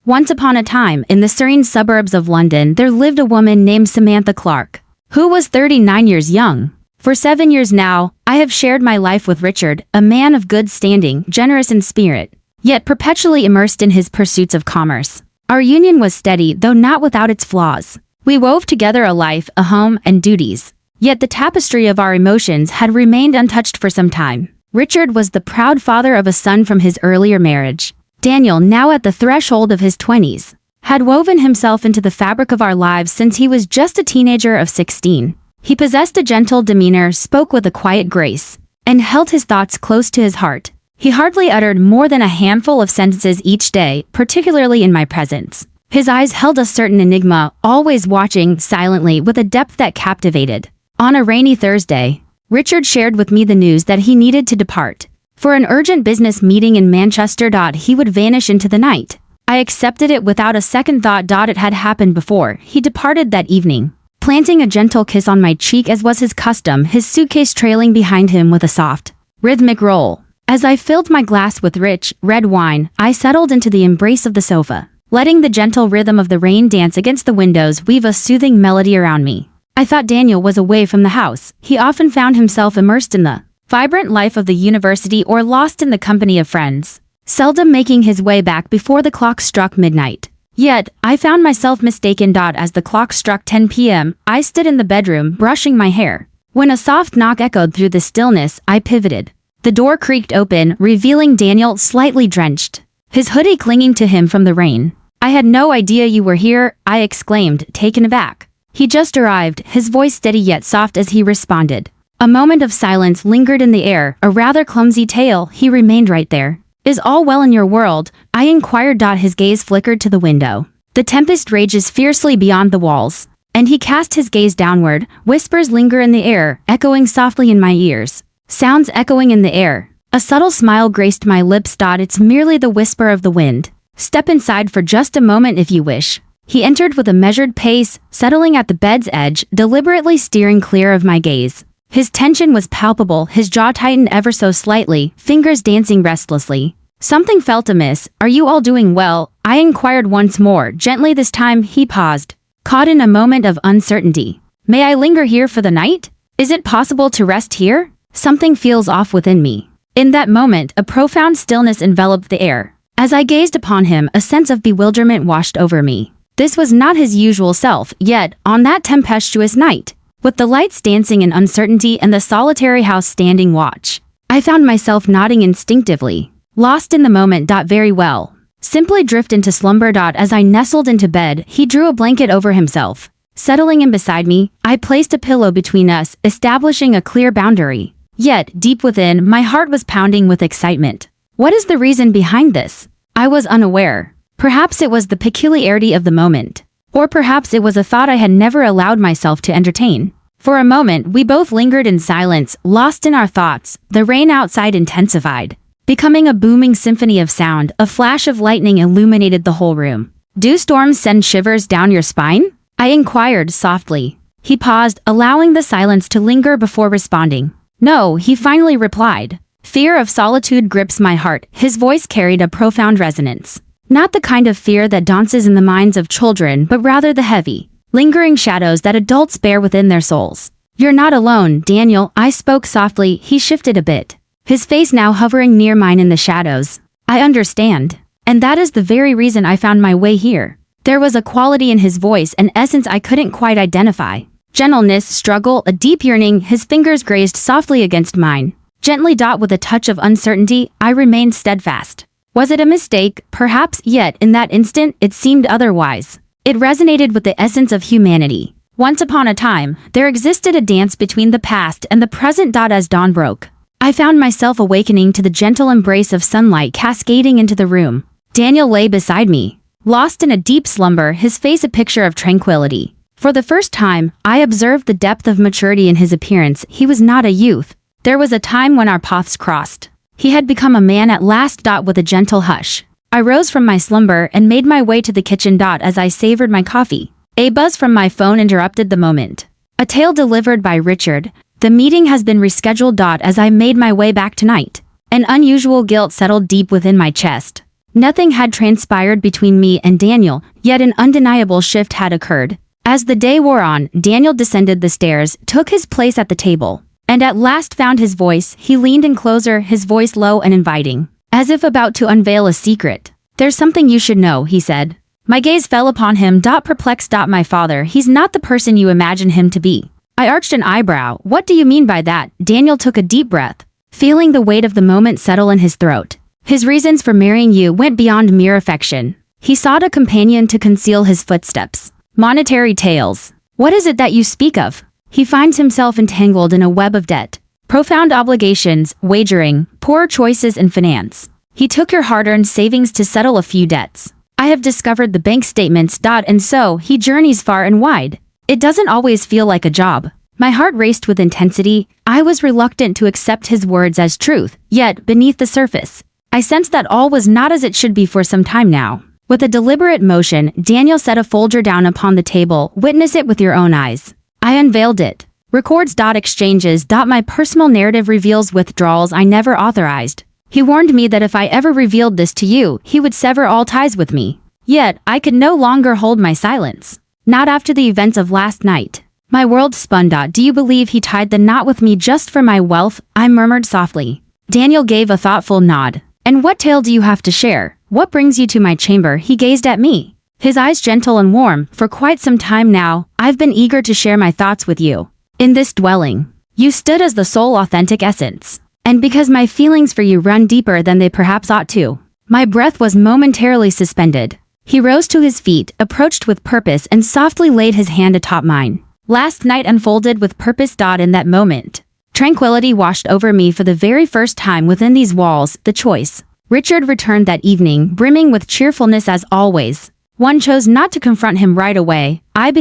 Once upon a time, in the serene suburbs of London, there lived a woman named Samantha Clark, who was 39 years young. For 7 years now, I have shared my life with Richard, a man of good standing, generous in spirit, yet perpetually immersed in his pursuits of commerce. Our union was steady, though not without its flaws. We wove together a life, a home, and duties. Yet the tapestry of our emotions had remained untouched for some time. Richard was the proud father of a son from his earlier marriage. Daniel, now at the threshold of his 20s, had woven himself into the fabric of our lives since he was just a teenager of 16. He possessed a gentle demeanor, spoke with a quiet grace, and held his thoughts close to his heart. He hardly uttered more than a handful of sentences each day, particularly in my presence. His eyes held a certain enigma, always watching silently with a depth that captivated. On a rainy Thursday, Richard shared with me the news that he needed to depart. For an urgent business meeting in Manchester. He would vanish into the night. I accepted it without a second thought. It had happened before. He departed that evening, planting a gentle kiss on my cheek as was his custom, his suitcase trailing behind him with a soft, rhythmic roll. As I filled my glass with rich, red wine, I settled into the embrace of the sofa, letting the gentle rhythm of the rain dance against the windows weave a soothing melody around me. I thought Daniel was away from the house. He often found himself immersed in the vibrant life of the university or lost in the company of friends, seldom making his way back before the clock struck midnight. Yet, I found myself mistaken. As the clock struck 10 p.m., I stood in the bedroom, brushing my hair. When a soft knock echoed through the stillness, I pivoted. The door creaked open, revealing Daniel slightly drenched, his hoodie clinging to him from the rain. "I had no idea you were here," I exclaimed, taken aback. He just arrived, his voice steady yet soft as he responded. A moment of silence lingered in the air, a rather clumsy tale. He remained right there. "Is all well in your world?" I inquired. His gaze flickered to the window. "The tempest rages fiercely beyond the walls." And he cast his gaze downward. Whispers linger in the air, echoing softly in my ears. Sounds echoing in the air. A subtle smile graced my lips. "It's merely the whisper of the wind. Step inside for just a moment if you wish." He entered with a measured pace, settling at the bed's edge, deliberately steering clear of my gaze. His tension was palpable, his jaw tightened ever so slightly, fingers dancing restlessly. Something felt amiss. "Are you all doing well?" I inquired once more, gently this time. He paused, caught in a moment of uncertainty. "May I linger here for the night? Is it possible to rest here? Something feels off within me." In that moment, a profound stillness enveloped the air. As I gazed upon him, a sense of bewilderment washed over me. This was not his usual self, yet, on that tempestuous night, with the lights dancing in uncertainty and the solitary house standing watch, I found myself nodding instinctively. Lost in the moment. Very well. Simply drift into slumber. As I nestled into bed, he drew a blanket over himself. Settling in beside me, I placed a pillow between us, establishing a clear boundary. Yet, deep within, my heart was pounding with excitement. What is the reason behind this? I was unaware. Perhaps it was the peculiarity of the moment. Or perhaps it was a thought I had never allowed myself to entertain. For a moment, we both lingered in silence, lost in our thoughts. The rain outside intensified, becoming a booming symphony of sound. A flash of lightning illuminated the whole room. "Do storms send shivers down your spine?" I inquired softly. He paused, allowing the silence to linger before responding. "No," he finally replied. "Fear of solitude grips my heart." His voice carried a profound resonance. Not the kind of fear that dances in the minds of children, but rather the heavy, lingering shadows that adults bear within their souls. "You're not alone, Daniel," I spoke softly. He shifted a bit, his face now hovering near mine in the shadows. "I understand. And that is the very reason I found my way here." There was a quality in his voice, an essence I couldn't quite identify. Gentleness, struggle, a deep yearning. His fingers grazed softly against mine. Gently. With a touch of uncertainty, I remained steadfast. Was it a mistake? Perhaps, yet in that instant, it seemed otherwise. It resonated with the essence of humanity. Once upon a time, there existed a dance between the past and the present. As dawn broke, I found myself awakening to the gentle embrace of sunlight cascading into the room. Daniel lay beside me, lost in a deep slumber, his face a picture of tranquility. For the first time, I observed the depth of maturity in his appearance. He was not a youth. There was a time when our paths crossed. He had become a man at last. With a gentle hush, I rose from my slumber and made my way to the kitchen. As I savored my coffee, a buzz from my phone interrupted the moment. A tale delivered by Richard. "The meeting has been rescheduled." As I made my way back tonight, an unusual guilt settled deep within my chest. Nothing had transpired between me and Daniel, yet an undeniable shift had occurred. As the day wore on, Daniel descended the stairs, took his place at the table, and at last found his voice. He leaned in closer, his voice low and inviting, as if about to unveil a secret. "There's something you should know," he said. My gaze fell upon him, perplexed. "My father, he's not the person you imagine him to be." I arched an eyebrow. "What do you mean by that?" Daniel took a deep breath, feeling the weight of the moment settle in his throat. "His reasons for marrying you went beyond mere affection. He sought a companion to conceal his footsteps. Monetary tales. What is it that you speak of? He finds himself entangled in a web of debt, profound obligations, wagering, poor choices in finance. He took your hard-earned savings to settle a few debts. I have discovered the bank statements. And so he journeys far and wide. It doesn't always feel like a job." My heart raced with intensity. I was reluctant to accept his words as truth, yet beneath the surface, I sensed that all was not as it should be. For some time now, with a deliberate motion, Daniel set a folder down upon the table. "Witness it with your own eyes." I unveiled it. Records. Exchanges. My personal narrative reveals withdrawals I never authorized. He warned me that if I ever revealed this to you, he would sever all ties with me. Yet, I could no longer hold my silence. Not after the events of last night. My world spun. "Do you believe he tied the knot with me just for my wealth?" I murmured softly. Daniel gave a thoughtful nod. "And what tale do you have to share? What brings you to my chamber?" He gazed at me, his eyes gentle and warm. "For quite some time now, I've been eager to share my thoughts with you. In this dwelling, you stood as the sole authentic essence. And because my feelings for you run deeper than they perhaps ought to." My breath was momentarily suspended. He rose to his feet, approached with purpose, and softly laid his hand atop mine. Last night unfolded with purpose. In that moment, tranquility washed over me for the very first time within these walls. The choice. Richard returned that evening, brimming with cheerfulness as always. One chose not to confront him right away. I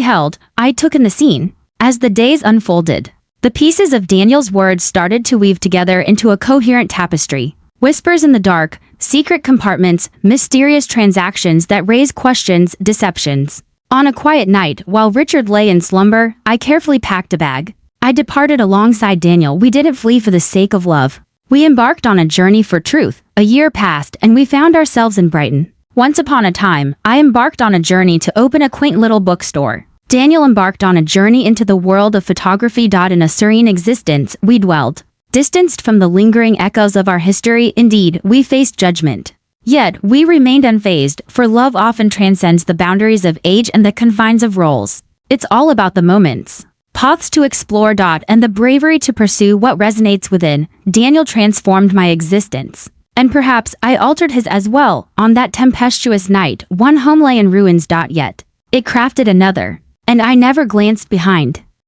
took in the scene. As the days unfolded, the pieces of Daniel's words started to weave together into a coherent tapestry. Whispers in the dark, secret compartments, mysterious transactions that raise questions, deceptions. On a quiet night, while Richard lay in slumber, I carefully packed a bag. I departed alongside Daniel. We didn't flee for the sake of love. We embarked on a journey for truth. A year passed, and we found ourselves in Brighton. Once upon a time, I embarked on a journey to open a quaint little bookstore. Daniel embarked on a journey into the world of photography. In a serene existence, we dwelled, distanced from the lingering echoes of our history. Indeed, we faced judgment. Yet, we remained unfazed, for love often transcends the boundaries of age and the confines of roles. It's all about the moments, paths to explore. And the bravery to pursue what resonates within. Daniel transformed my existence. And perhaps I altered his as well. On that tempestuous night, one home lay in ruins. Yet, it crafted another. And I never glanced behind.